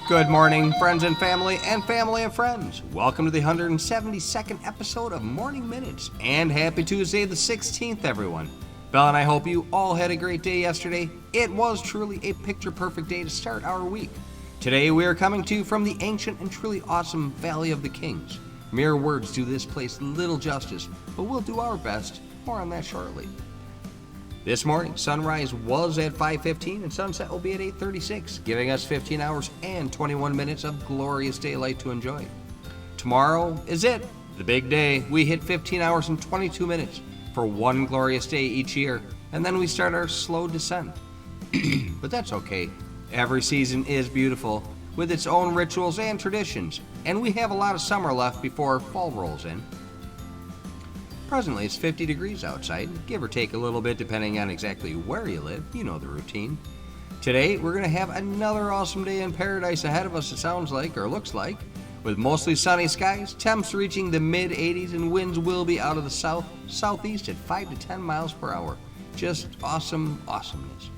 Good morning, friends and family of friends. Welcome to the 172nd episode of Morning Minutes, and happy Tuesday the 16th, everyone. Belle and I hope you all had a great day yesterday. It was truly a picture-perfect day to start our week. Today we are coming to you from the ancient and truly awesome Valley of the Kings. Mere words do this place little justice, but we'll do our best. More on that shortly. This morning, sunrise was at 5:15 and sunset will be at 8:36, giving us 15 hours and 21 minutes of glorious daylight to enjoy. Tomorrow is it, the big day. We hit 15 hours and 22 minutes for one glorious day each year, and then we start our slow descent. But that's okay. Every season is beautiful, with its own rituals and traditions, and we have a lot of summer left before fall rolls in. Presently, it's 50 degrees outside, give or take a little bit depending on exactly where you live. You know the routine. Today, we're going to have another awesome day in paradise ahead of us, it sounds like, or looks like, with mostly sunny skies, temps reaching the mid-80s, and winds will be out of the southeast at 5 to 10 miles per hour. Just awesome awesomeness.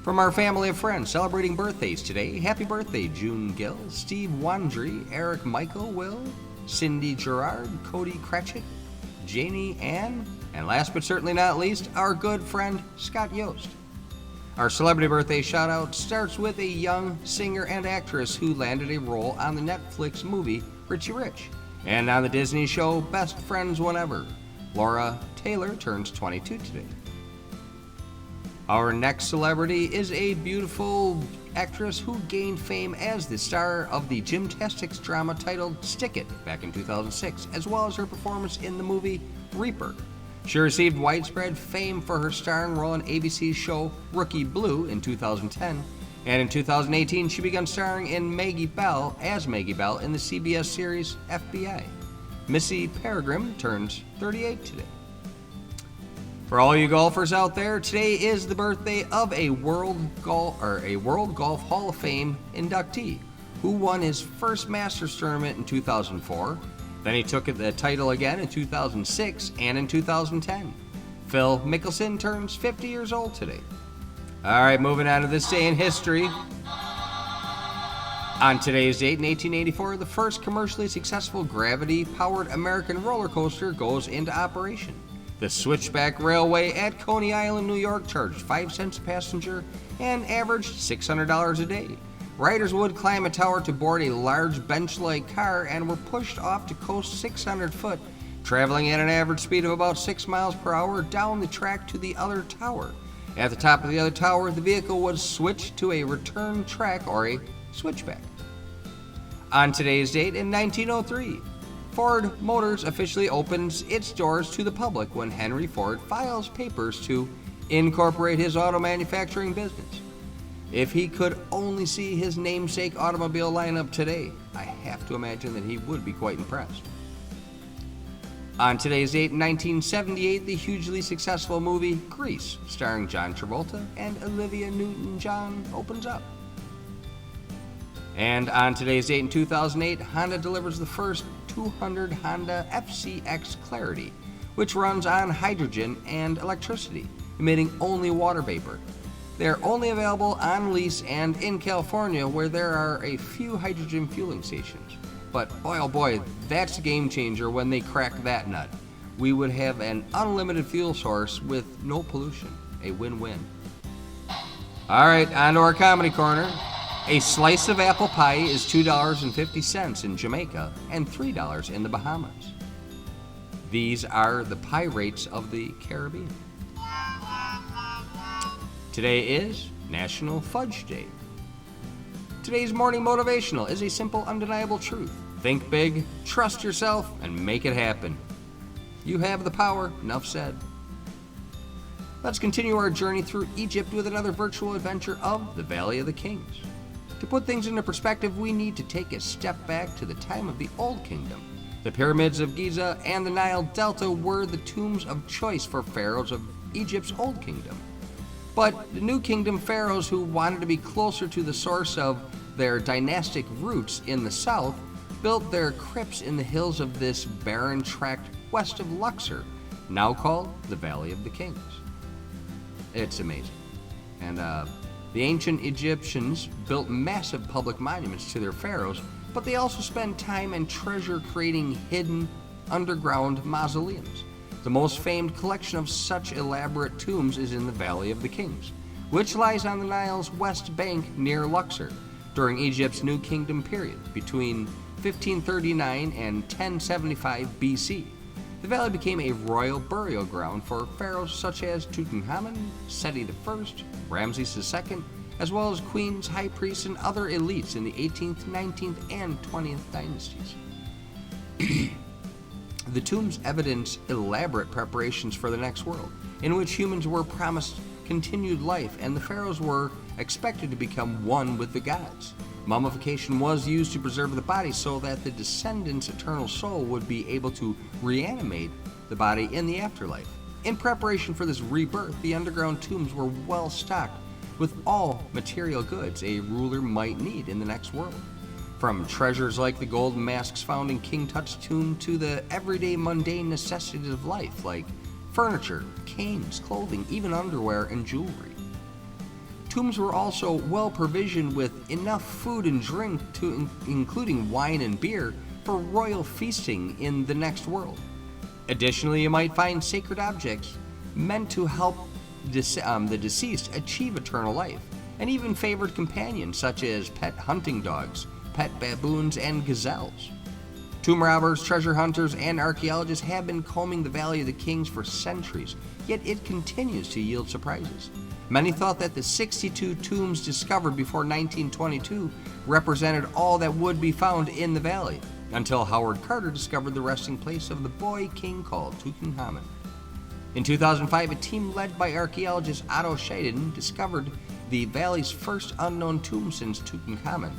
From our family of friends celebrating birthdays today, happy birthday June Gill, Steve Wandry, Eric Michael Will, Cindy Gerard, Cody Cratchit, Janie Ann, and last but certainly not least, our good friend Scott Yost. Our celebrity birthday shout out starts with a young singer and actress who landed a role on the Netflix movie Richie Rich and on the Disney show Best Friends Whenever. Laura Taylor turns 22 today. Our next celebrity is a beautiful actress who gained fame as the star of the gymnastics drama titled Stick It back in 2006, as well as her performance in the movie Reaper. She received widespread fame for her starring role in ABC's show Rookie Blue in 2010, and in 2018 she began starring in Maggie Bell in the CBS series FBI. Missy Peregrine turns 38 today. For all you golfers out there, today is the birthday of a World Golf Hall of Fame inductee who won his first Masters tournament in 2004. Then he took the title again in 2006 and in 2010. Phil Mickelson turns 50 years old today. All right, moving on to this day in history. On today's date in 1884, the first commercially successful gravity-powered American roller coaster goes into operation. The Switchback Railway at Coney Island, New York charged 5 cents a passenger and averaged $600 a day. Riders would climb a tower to board a large bench-like car and were pushed off to coast 600 foot, traveling at an average speed of about 6 miles per hour down the track to the other tower. At the top of the other tower, the vehicle was switched to a return track or a switchback. On today's date in 1903, Ford Motors officially opens its doors to the public when Henry Ford files papers to incorporate his auto manufacturing business. If he could only see his namesake automobile lineup today, I have to imagine that he would be quite impressed. On today's date in 1978, the hugely successful movie Grease, starring John Travolta and Olivia Newton-John, opens up. And on today's date in 2008, Honda delivers the first 200 Honda FCX Clarity, which runs on hydrogen and electricity, emitting only water vapor. They're only available on lease and in California, where there are a few hydrogen fueling stations. But boy oh boy, that's a game changer when they crack that nut. We would have an unlimited fuel source with no pollution. A win-win. All right, on to our comedy corner. A slice of apple pie is $2.50 in Jamaica and $3 in the Bahamas. These are the pie rates of the Caribbean. Today is National Fudge Day. Today's morning motivational is a simple, undeniable truth. Think big, trust yourself, and make it happen. You have the power, enough said. Let's continue our journey through Egypt with another virtual adventure of the Valley of the Kings. To put things into perspective, we need to take a step back to the time of the Old Kingdom. The pyramids of Giza and the Nile Delta were the tombs of choice for pharaohs of Egypt's Old Kingdom. But the New Kingdom pharaohs who wanted to be closer to the source of their dynastic roots in the south built their crypts in the hills of this barren tract west of Luxor, now called the Valley of the Kings. It's amazing. And The ancient Egyptians built massive public monuments to their pharaohs, but they also spent time and treasure creating hidden underground mausoleums. The most famed collection of such elaborate tombs is in the Valley of the Kings, which lies on the Nile's west bank near Luxor. During Egypt's New Kingdom period, between 1539 and 1075 BC, the valley became a royal burial ground for pharaohs such as Tutankhamun, Seti I, Ramses II, as well as queens, high priests, and other elites in the 18th, 19th, and 20th dynasties. The tombs evidence elaborate preparations for the next world, in which humans were promised continued life and the pharaohs were expected to become one with the gods. Mummification was used to preserve the body so that the descendant's eternal soul would be able to reanimate the body in the afterlife. In preparation for this rebirth, the underground tombs were well stocked with all material goods a ruler might need in the next world. From treasures like the golden masks found in King Tut's tomb to the everyday mundane necessities of life like furniture, canes, clothing, even underwear and jewelry. Tombs were also well provisioned with enough food and drink, including wine and beer, for royal feasting in the next world. Additionally, you might find sacred objects meant to help the deceased achieve eternal life, and even favored companions such as pet hunting dogs, pet baboons, and gazelles. Tomb robbers, treasure hunters, and archaeologists have been combing the Valley of the Kings for centuries, yet it continues to yield surprises. Many thought that the 62 tombs discovered before 1922 represented all that would be found in the valley, until Howard Carter discovered the resting place of the boy king called Tutankhamun. In 2005, a team led by archaeologist Otto Scheiden discovered the valley's first unknown tomb since Tutankhamun.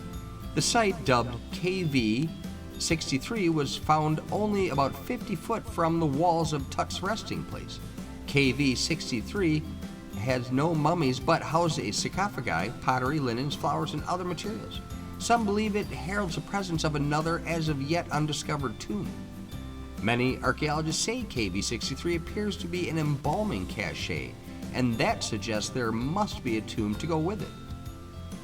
The site, dubbed KV-63, was found only about 50 foot from the walls of Tut's resting place. KV-63 has no mummies but houses a sarcophagi, pottery, linens, flowers, and other materials. Some believe it heralds the presence of another as of yet undiscovered tomb. Many archaeologists say KV-63 appears to be an embalming cache, and that suggests there must be a tomb to go with it.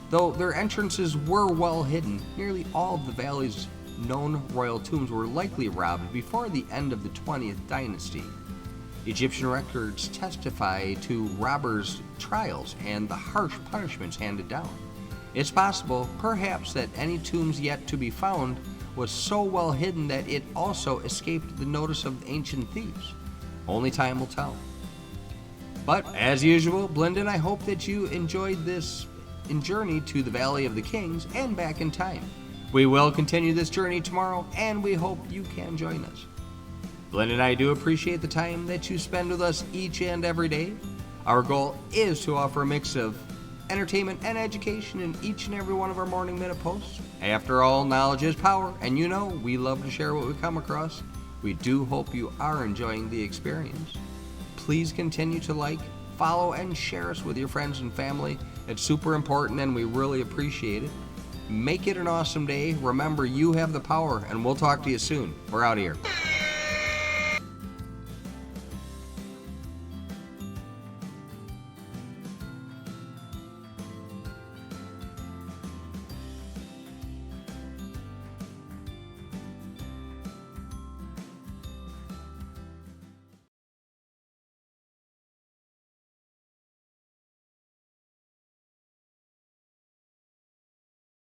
Though their entrances were well hidden, nearly all of the valley's known royal tombs were likely robbed before the end of the 20th dynasty. Egyptian records testify to robbers' trials and the harsh punishments handed down. It's possible, perhaps, that any tombs yet to be found was so well hidden that it also escaped the notice of ancient thieves. Only time will tell. But as usual, Blendon, I hope that you enjoyed this journey to the Valley of the Kings and back in time. We will continue this journey tomorrow, and we hope you can join us. Blendon and I do appreciate the time that you spend with us each and every day. Our goal is to offer a mix of entertainment and education in each and every one of our Morning Minute posts. After all, knowledge is power, and you know we love to share what we come across. We do hope you are enjoying the experience. Please continue to like, follow, and share us with your friends and family. It's super important, and we really appreciate it. Make it an awesome day. Remember, you have the power, and we'll talk to you soon. We're out of here.